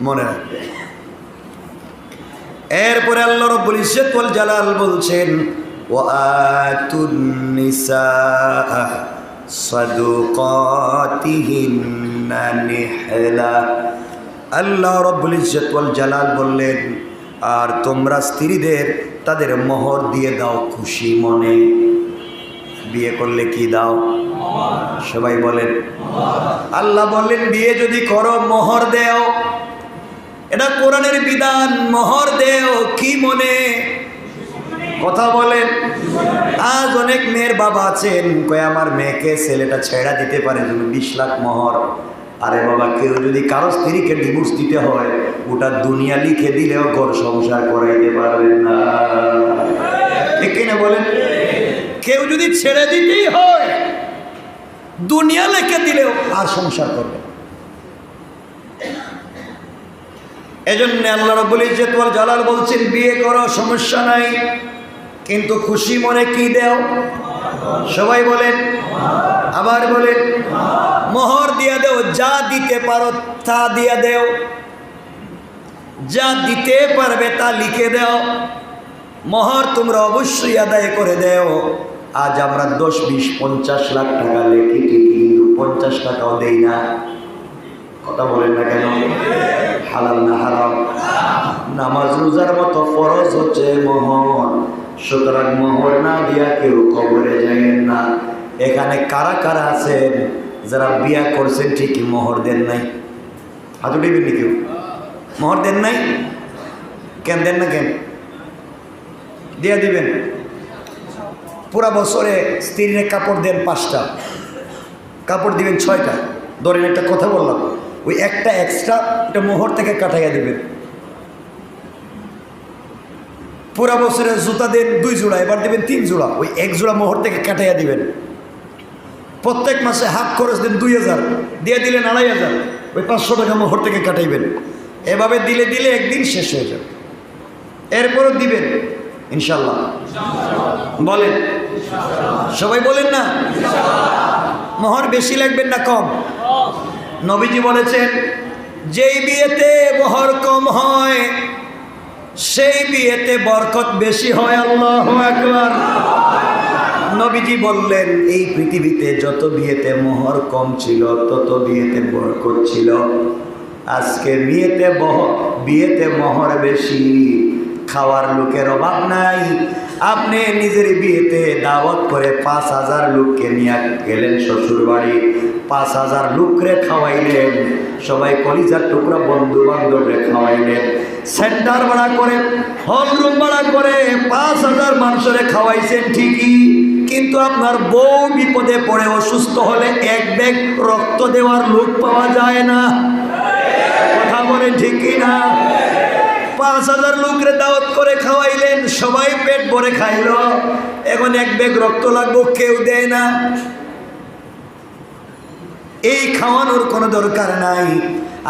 মনে রাখবে। এরপরে আল্লাহ রাব্বুল ইজ্জত ওয়াল জালাল বলছেন ওয়াতুন নিসা সাদুকাতিহিন্না নিহলা। আল্লাহ রাব্বুল ইজ্জত ওয়াল জালাল বললেন, আর তোমরা স্ত্রীদের তাদের মোহর দিয়ে দাও খুশি মনে। বিয়ে করলে কি দাও? সবাই বলেন। আল্লাহ বললেন বিয়ে যদি করো মোহর দেও, এটা কোরআনের বিধান। মোহর দেও কি মনে? কথা বলেন। আজ অনেক মেয়ের বাবা আছেন, কয় আমার মেয়েকে ছেলেটা ছেড়া দিতে পারে 20 লাখ মোহর। আরে বাবা, কেউ যদি কারো স্ত্রীকে ডিভোর্স দিতে হয়, ওটা দুনিয়া লিখে দিলেও ঘর সংসার করাইতে পারবেন না। ঠিক কিনা বলেন? কেউ যদি ছেড়ে দিতেই হয়, দুনিয়া লিখে দিলেও আর সংসার করবে। এজন্য আল্লাহ রাব্বুল ইজ্জত ওয়াল জালাল বলছেন বিয়ে করো সমস্যা নাই, কিন্তু খুশি মনে কি দেও? সবাই বলেন। আবার বলেন। মোহর দিয়া দেও, যা দিতে পারো তা দিয়া দেও, যা দিতে পারবে তা লিখে দেও। মোহর তোমরা অবশ্যই আদায় করে দেও। আজ আমরা 10, 20, 50 লাখ টাকা লেখি ঠিকই, কিন্তু 50 টাকাও দেই না। কথা বলেন না কেন? হালাল না হারাম? নামাজ রোজার মতো ফরজ হচ্ছে মোহর। সুতরাং মোহর না দিয়া কেউ কবরে যাবেন না। এখানে কারা কারা আছেন যারা বিয়া করছেন ঠিকই মোহর দেন নাই? হাত উঠাইবেন নি? কেউ মোহর দেন নাই? কেন দেন না? কেন দিয়া দিবেন? পুরা বছরে স্ত্রীর কাপড় দেন 5টা, কাপড় দিবেন 6টা। ধরেন একটা কথা বললাম, ওই একটা এক্সট্রা ওটা মোহর থেকে কাটাইয়া দিবেন। পুরা বছরে জুতা দেন 2 জোড়া, এবার দিবেন 3 জোড়া, ওই 1 জোড়া মোহর থেকে কাটাইয়া দিবেন। প্রত্যেক মাসে হাত খরচ দেন 2000, দিয়ে দিলেন 2500, ওই 500 টাকা মোহর থেকে কাটাইবেন। এভাবে দিলে দিলে একদিন শেষ হয়ে যাবে। এরপরও দিবেন ইনশাল্লাহ। বলেন সবাই, বলেন না? মোহর বেশি লাগবেন না কম? নবীজি বলেছেন যেই বিয়েতে মোহর কম হয় সেই বিয়েতে বরকত বেশি হয়। আল্লাহু আকবার। নবীজি বললেন এই পৃথিবীতে যত বিয়েতে মোহর কম ছিল তত বিয়েতে বরকত ছিল। আজকে বিয়েতে মোহর বেশি, খাওয়ার লোকের অভাব নাই। আপনি নিজের বিয়েতে দাওয়াত করে 5000 লোককে নিয়ে গেলেন শ্বশুর বাড়ি, 5000 লোকরে খাওয়াইলেন, সবাই কলিজার টুকরা বন্ধু বান্ধবরে খাওয়াইলেন, সেন্টার ভাড়া করে হল রুম ভাড়া করে 5000 মানুষরে খাওয়াইছেন ঠিকই, কিন্তু আপনার বউ বিপদে পড়ে অসুস্থ হলে 1 ব্যাগ রক্ত দেওয়ার লোক পাওয়া যায় না। কথা বলেন ঠিক কিনা? 5000 লোকরে দাওয়াত করে খাওয়াইলেন, সবাই পেট ভরে খাইল, এখন 1 ব্যাগ রক্ত লাগবে, কেউ দেয় না। এই খাওয়ানোর কোনো দরকার নাই।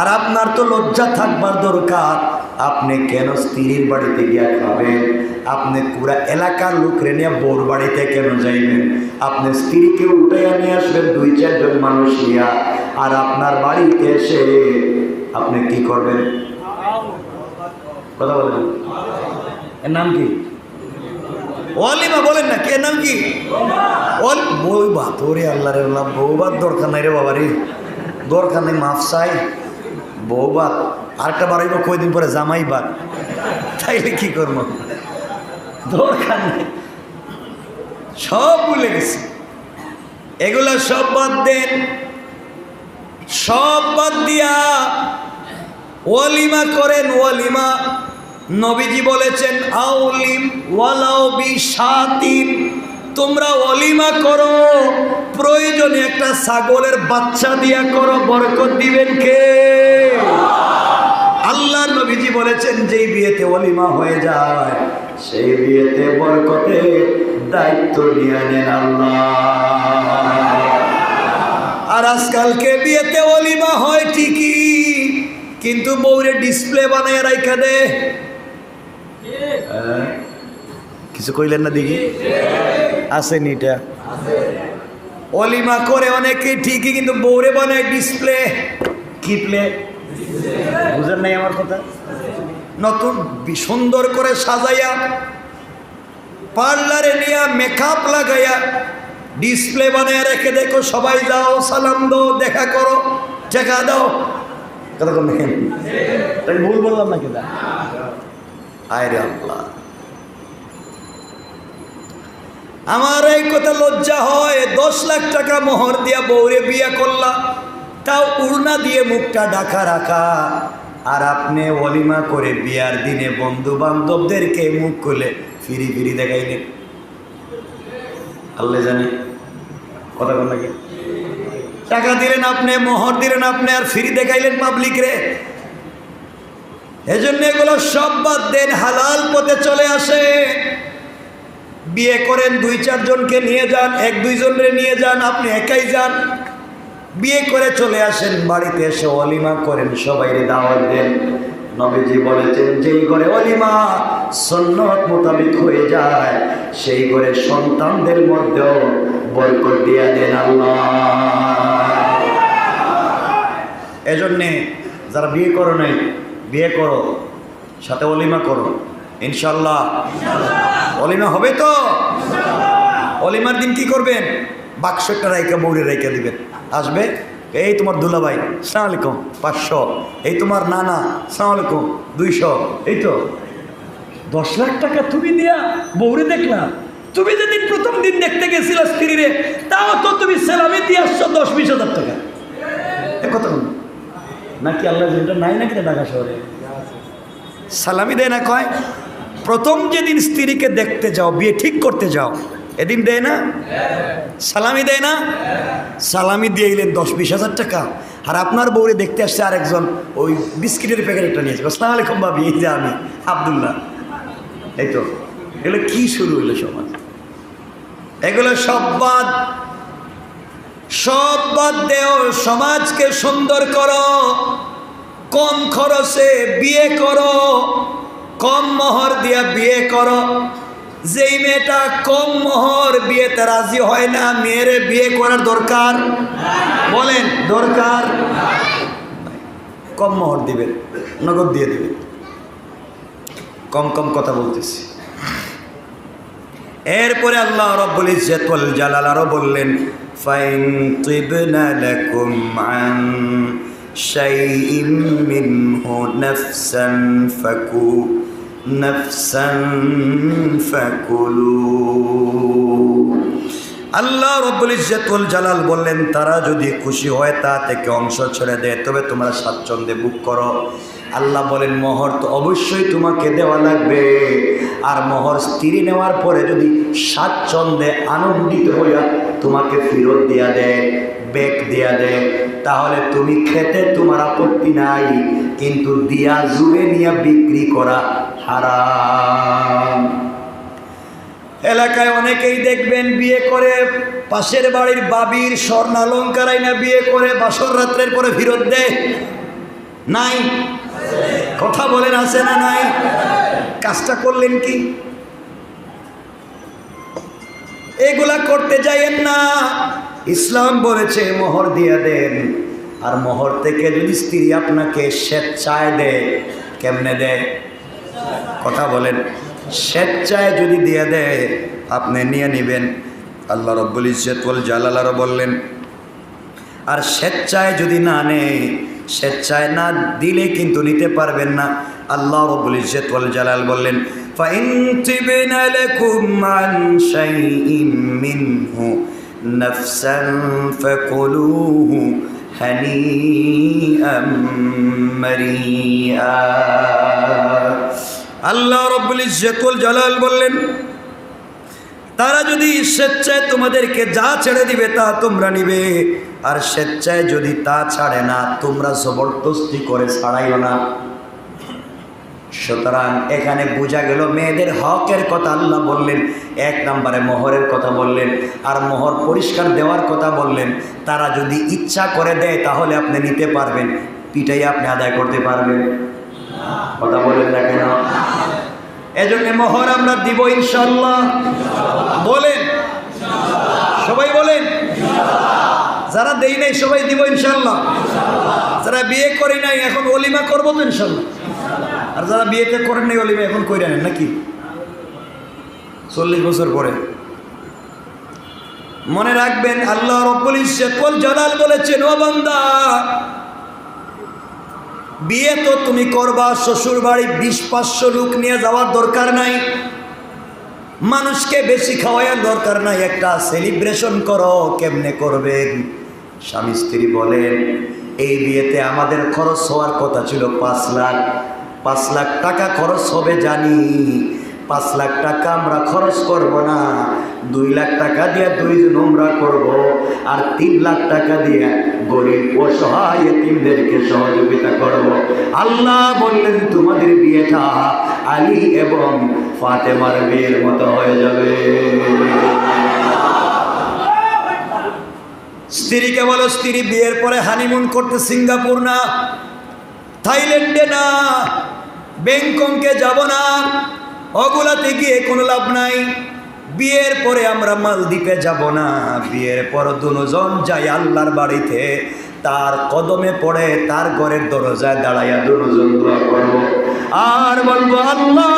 আর আপনার তো লজ্জা থাকবার দরকার, আপনি কেন স্ত্রীর বাড়িতে গিয়া খাবেন? আপনি পুরা এলাকার লোকরে নিয়ে বোর বাড়িতে কেন যাইবেন? আপনি স্ত্রীকে উঠাইয়া নিয়ে আসবেন 2-4 জন মানুষ নিয়া, আর আপনার বাড়িতে এসে আপনি কি করবেন? কথা বলেন। এর নাম কি? ওয়ালিমা। বলেন না, কে নাম কি? বউ ভাত। ওরে আল্লাহ রে আল্লাহ, বউ ভাত দরকার নাই রে বাবা রে, দরকার নেই, মাফ চাই। বউ ভাত আরেকটা বাড়াইব কয়দিন পরে জামাই ভাত, তাইলে কি করবো? দরকার নেই, সব ভুলে গেছি। এগুলা সব বাদ দেন। সব বাদ দিয়া ওয়ালিমা করেন। ওয়ালিমা নবীজি বলেছেন আউলিম ওয়ালাউ বিশাতিন, তোমরা ওয়ালিমা করো, প্রয়োজনে একটা ছাগলের বাচ্চা দিয়া করো, বরকত দিবেন কে? আল্লাহর নবীজি বলেছেন যেই বিয়েতে ওয়ালিমা হয়ে যায় সেই বিয়েতে বরকতের দায়িত্ব নিয়ে নেন আল্লাহ। আর আজকালকে বিয়েতে ওয়ালিমা হয় ঠিকই, কিন্তু বউরে ডিসপ্লে বানায় রাইখা দে। কিছু কইলেন না দেখি? আসেনি এটা? ওয়ালিমা করে অনেকে ঠিকই, কিন্তু বউরে বানায় ডিসপ্লে। কি প্লে? বুঝেন নাই আমার কথা? নতুন সুন্দর করে সাজাইয়া, পার্লারে নিয়ে মেকআপ লাগাইয়া ডিসপ্লে বানিয়ে রেখে দেখো, সবাই যাও, সালাম দাও, দেখা করো, টাকা দাও। কথা বলেন, তাই ভুল বললাম নাকি? দা আয় রে আল্লাহ, আমার এই কথা লজ্জা হয়। 10 লাখ টাকা মোহর দিয়া বউরে বিয়া করলা, তাও উড়না দিয়ে মুখটা ঢাকা রাখা, আর আপনি ওলিমা করে বিয়ার দিনে বন্ধু বান্ধবদেরকে মুখ খুলে ফিরি ফিরি দেখাইলেন। আল্লাহ জানে। কথা বল নাকি? টাকা দিলেন আপনি, মোহর দিলেন আপনি, আর ফিরি দেখাইলেন পাবলিক রে। এজন্য এগুলো সব বাদ দেন, হালাল পথে চলে আসে। বিয়ে করেন, 2-4 জনকে নিয়ে যান, 1-2 জনরে নিয়ে যান, আপনি একাই যান। বিয়ে করে চলে আসেন, বাড়িতে এসে ওলিমা করেন, সবাইরে দাওয়াত দেন। নবীজি বলেছেন, যেই ঘরে ওলিমা সুন্নাত মোতাবেক হয়ে যায়, সেই ঘরে সন্তানদের মধ্যেও বরকত দিয়া দেন আল্লাহ। এজন্যে যারা বিয়ে করো নাই, বিয়ে করো, সাথে ওলিমা করো, ইনশাল্লাহ ওলিমা হবে তো। ওলিমার দিন কি করবেন? বাক্সটা রাইকা বউরে রাইকা দিবেন, আসবে, এই তোমার দুলাভাই, সালাম আলাইকুম, 500, এই তোমার নানা, সালাম আলাইকুম, 200, এই তো 10 লাখ টাকা তুমি দিয়া বউরে দেখলাম। তুমি যেদিন প্রথম দিন দেখতে গেছিল স্ত্রীরে, তাও তো তুমি সেলামে দিয়ে আসছো 10-20 হাজার টাকা। এ কথা নাকি আল্লাহ যেটা নাই নাকি ঢাকা শহরে সালামি দেয় না? কয় প্রথম যেদিন স্ত্রীকে দেখতে যাও, বিয়ে ঠিক করতে যাও, এদিন দেয় না? সালামি দেয় না? সালামি দিয়ে এলেন 10-20 হাজার টাকা, আর আপনার বউরে দেখতে আসছে আরেকজন, ওই বিস্কিটের প্যাকেট একটা নিয়েছে, আসসালামু আলাইকুম ভাবি, এই যে আমি আব্দুল্লাহ। এই তো এগুলো কি শুরু হইলো সমাজ? এগুলো সব বাদ, সব বাদ দেও। সমাজকে সুন্দর করো, কম খরচে বিয়ে করো, কম মোহর দিয়া বিয়ে করো। যেই মেয়েটা কম মোহর বিয়েতে রাজি হয় না, মেয়ের বিয়ে করার দরকার? বলেন দরকার? কম মোহর দিবেন, নগদ দিয়ে দিবেন। কম কম কথা বলতেছি। এরপরে আল্লাহ রাব্বুল ইজ্জত ওয়াল জালাল আরো বললেন, ফাইন তিবনা লাকুম আন শাইইম মিনহু নাফসান ফাকুলু। আল্লাহ রাব্বুল ইজ্জত ওয়াল জালাল বললেন, তারা যদি খুশি হয় তা থেকে অংশ ছেড়ে দেয়, তবে তোমরা স্বাচ্ছন্দ্যে ভোগ করো। আল্লাহ বলেন, মোহর তো অবশ্যই তোমাকে দেওয়া লাগবে, আর মোহর স্ত্রী নেওয়ার পরে যদি স্বাচ্ছন্দ্যে আনন্দিত হইয়া তোমাকে ফেরত দেয়া দেয়, ব্যাগ দেয়া দেয়, তাহলে তুমি খেতে তোমার আপত্তি নাই, কিন্তু দিয়া জুড়ে নিয়ে বিক্রি করা হারাম। এলাকায় অনেকেই দেখবেন বিয়ে করে পাশের বাড়ির বাবির স্বর্ণালঙ্কার আইনা বিয়ে করে বাসর রাত্রের পরে ফেরত দেয়। নাই? কথা বলেন, আছে না নাই? কাজটা করলেন কি? এগুলা করতে যাইয়েন না। ইসলাম বলেছে মোহর দিয়ে দেন, আর মোহর থেকে যদি স্ত্রী আপনাকে স্বেচ্ছায় দেয়, কেমনে দেয়? কথা বলেন। স্বেচ্ছায় যদি দিয়ে দেয়, আপনি নিয়ে নেবেন। আল্লাহ রাব্বুল ইজ্জত ওয়াল জালাল আরো বললেন, আর স্বেচ্ছায় যদি না নেয়, স্বেচ্ছায় না দিলে কিন্তু নিতে পারবেন না। আল্লাহ রাব্বুল ইজ্জত ওয়াল জালাল বললেন, ফাইন তিবনা লাকুম আন শাইইম মিনহু নাফসান ফাকুলুহু হানিআম মারিআ। আল্লাহ রাব্বুল ইজ্জত ওয়াল জালাল বললেন, তারা যদি স্বেচ্ছায় তোমাদেরকে যা ছেড়ে দিবে তা তোমরা নিবে, আর স্বেচ্ছায় যদি তা ছাড়ে না, তোমরা জবরদস্তি করে ছাড়াইও না। সুতরাং এখানে বোঝা গেল মেয়েদের হকের কথা আল্লাহ বললেন, 1 নম্বরে মোহরের কথা বললেন, আর মোহর পরিষ্কার দেওয়ার কথা বললেন। তারা যদি ইচ্ছা করে দেয় তাহলে আপনি নিতে পারবেন, পিটাই আপনি আদায় করতে পারবেন। কথা বলেন না কেন? এজন্য মোহর আমরা দিব ইনশাআল্লাহ। বলেন, সবাই বলেন। যারা দেই নাই সবাই দিব ইনশাআল্লাহ। যারা বিয়ে করে নাই এখন অলিমা করবো তো ইনশাল্লাহ। আর যারা বিয়েতে করেন নাই অলিমা এখন করে নেন নাকি 40 বছর পরে। মনে রাখবেন আল্লাহ রব্বুল ইজ্জত ওয়াল জালাল বলেছেন, ও বান্দা বিয়ে তো তুমি করবা, শ্বশুর বাড়ি 20-500 লোক নিয়ে যাওয়ার দরকার নাই, মানুষকে বেশি খাওয়াইয়ার দরকার নাই, একটা সেলিব্রেশন করো। কেমনে করবেন? স্বামী স্ত্রী বলেন, এই বিয়েতে আমাদের খরচ হওয়ার কথা ছিল 5 লাখ টাকা খরচ হবে জানি, 5 লাখ টাকা আমরা খরচ করব না, 2 লাখ টাকা দিয়ে 2 জন উমরা করব, আর 3 লাখ টাকা দিয়ে গরিব অসহায় এতিমদেরকে সহযোগিতা করব। আল্লাহ বললেন তোমাদের বিয়েটা আলী এবং ফাতেমার বিয়ের মতো হয়ে যাবে। স্ত্রীকে বলো, স্ত্রী বিয়ের পরে হানিমুন করতে সিঙ্গাপুর না, থাইল্যান্ডে না, ব্যাংককে যাব না, ওগুলাতে গিয়ে কোনো লাভ নাই। বিয়ের পরে আমরা মালদ্বীপে যাব না, বিয়ের পর দুজন যাই আল্লাহর বাড়িতে, তার কদমে পড়ে তার ঘরের দরজায় দাঁড়াইয়া দুজন দোয়া করব আর বলবো, আল্লাহ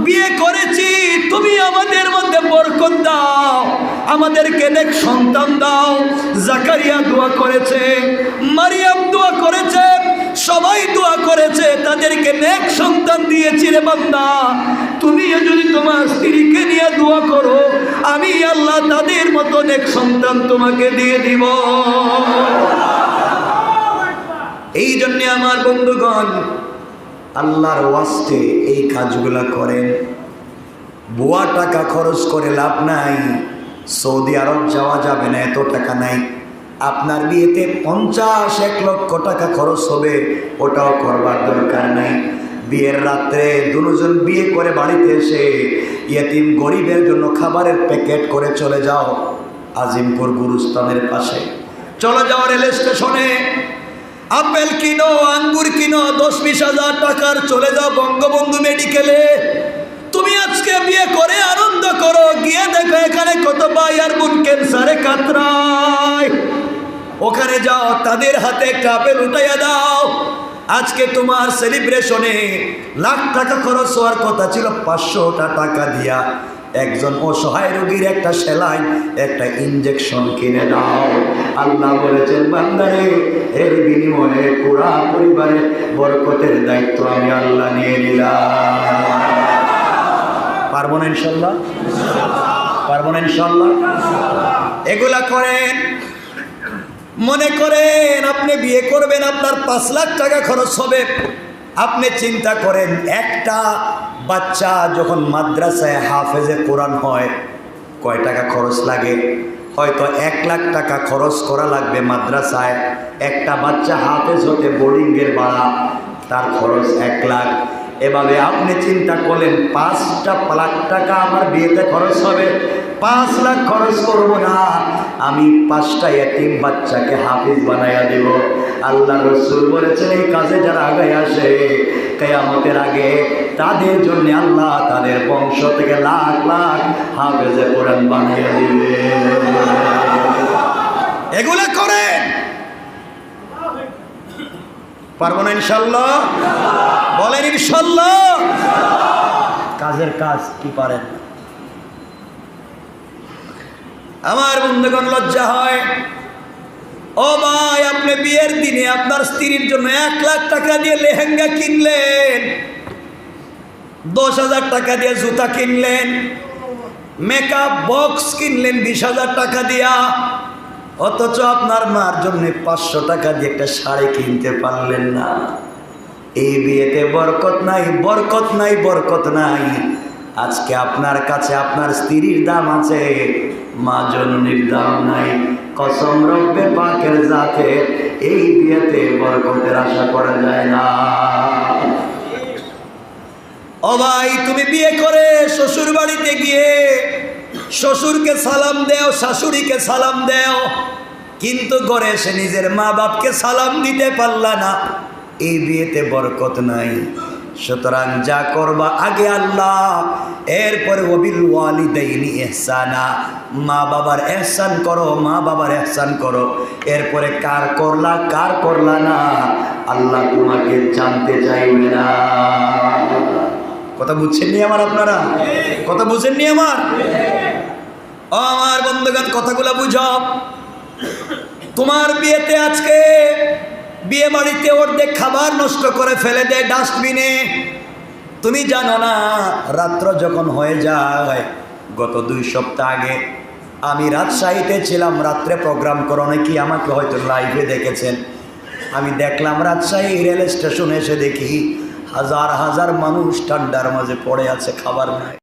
বিয়ে করেছি, তুমি আমাদের মধ্যে বরকত দাও, আমাদেরকে নেক সন্তান দাও। জাকারিয়া দোয়া করেছে, মারিয়াম দোয়া করেছে, সবাই দোয়া করেছে, তাদেরকে নেক সন্তান দিয়েছি রে বান্দা। তুমিও যদি তোমার স্ত্রীকে নিয়ে দোয়া করো, আমি আল্লাহ তাদের মতো নেক সন্তান তোমাকে দিয়ে দিব। এই জন্য আমার বন্ধুগণ, আল্লাহর ওয়াস্তে এই কাজগুলো করেন। বুয়া টাকা খরচ করে লাভ নাই, সৌদি আরব যাওয়া যাবে না, এত টাকা নাই। আপনার বিয়েতে 50-1 লক্ষ টাকা খরচ হবে, ওটাও করবার দরকার নাই। বিয়ের রাত্রে দুজন বিয়ে করে বাড়িতে এসে ইয়েতিম গরিবের জন্য খাবারের প্যাকেট করে চলে যাও আজিমপুর গুরুস্থানের পাশে, চলে যাও রেল স্টেশনে, আপেল কিনো, আঙ্গুর কিনো, 10-20 হাজার টাকার, চলে যাও বঙ্গবন্ধু মেডিকেলে। তুমি আজকে বিয়ে করে আনন্দ করো, গিয়ে দেখো এখানে কত ভাই আর বোন ক্যান্সারে কাতরায়, ওখানে যাও, তাদের হাতে একটা আপেল উঠাইয়া দাও। আজকে তোমার সেলিব্রেশনে লাখ টাকা খরচ হওয়ার কথা ছিল, 500টা টাকা দিয়া একজন অসহায় রোগীর একটা সেলাই, একটা ইনজেকশন কিনে দাও। আল্লাহ বলেছেন, বান্দারে এর বিনিময়ে পুরা পরিবারের বরকতের দায়িত্ব আমি আল্লাহ নিয়ে নিলাম। পারবো না ইনশাল্লাহ? পারবো না ইনশাল্লাহ? এগুলা করেন। মনে করেন আপনি বিয়ে করবেন, আপনার 5 লাখ টাকা খরচ হবে। আপনি চিন্তা করেন, একটা বাচ্চা যখন মাদ্রাসায় হাফেজে কোরআন হয়, কয় টাকা খরচ লাগে? হয়তো 1 লাখ টাকা খরচ করা লাগবে মাদ্রাসায়। একটা বাচ্চা হাফেজ হতে বোর্ডিংয়ের ভাড়া, তার খরচ 1 লাখ। এভাবে আপনি চিন্তা করলেন 5 লাখ টাকা আমার বিয়েতে খরচ হবে, 5 লাখ খরচ করব না, আমি 5টা এতিম বাচ্চাকে হাফিজ বানাইয়া দেব। আল্লাহ রাসূল বলেছেন, এই কাজে যারা আগে আসে কিয়ামতের আগে তাদের জন্য আল্লাহ তাদের বংশ থেকে লাখ লাখ হাফেজে কোরআন বানাইয়া দিবে। এগুলা করেন। পারবো না ইনশাল্লাহ? বলেন ইনশাল্লাহ। কাজের কাজ কি পারেন? আমার বন্ধুগণ, লজ্জা হয়। ও ভাই, আপনি বিয়ের দিনে আপনার স্ত্রীর জন্য 1 লাখ টাকা দিয়ে লেহেঙ্গা কিনলেন, 10,000 টাকা দিয়ে জুতা কিনলেন, মেকআপ বক্স কিনলেন 20,000 টাকা দিয়া, অথচ আপনার মার জন্য 500 টাকা দিয়ে একটা শাড়ি কিনতে পারলেন না। এই বিয়েতে বরকত নাই, বরকত নাই, বরকত নাই। আজকে আপনার কাছে আপনার স্ত্রীর দাম আছে, মা জননীর দাম নাই। কসম রব্বে পাকের জাতে, এই বিয়েতে বরকতের আশা করা যায় না। ও ভাই, তুমি বিয়ে করে শ্বশুর বাড়িতে গিয়ে শ্বশুরকে সালাম দেও, শাশুড়িকে সালাম দেও, কিন্তু ঘরে এসে নিজের মা বাপকে সালাম দিতে পারলা না। এই বিয়েতে বরকত নাই। সুতরাং যা করবা আগে আল্লাহ, এরপরে ওয়াবিল ওয়ালিদাইনি ইহসানা, মা বাবার ইহসান করো, মা বাবার ইহসান করো। এরপরে কার করলা কার করলা না আল্লাহ তোমাকে জানতে চাইবে না। কথা বুঝছেননি আমার? আপনারা কথা বুঝেননি আমার? ও আমার বন্ধুগণ, কথাগুলো বুঝো। তোমার বিয়েতে আজকে বিয়ে বাড়িতে অর্ধেক খাবার নষ্ট করে ফেলে দেয় ডাস্টবিনে। তুমি জানো না রাত্র যখন হয়ে যায়, গত 2 সপ্তাহ আগে আমি রাজশাহীতে ছিলাম, রাত্রে প্রোগ্রাম করো নাকি আমাকে হয়তো লাইভে দেখেছেন। আমি দেখলাম রাজশাহী রেল স্টেশনে এসে দেখি হাজার হাজার মানুষ ঠান্ডার মাঝে পড়ে আছে, খাবার নাই।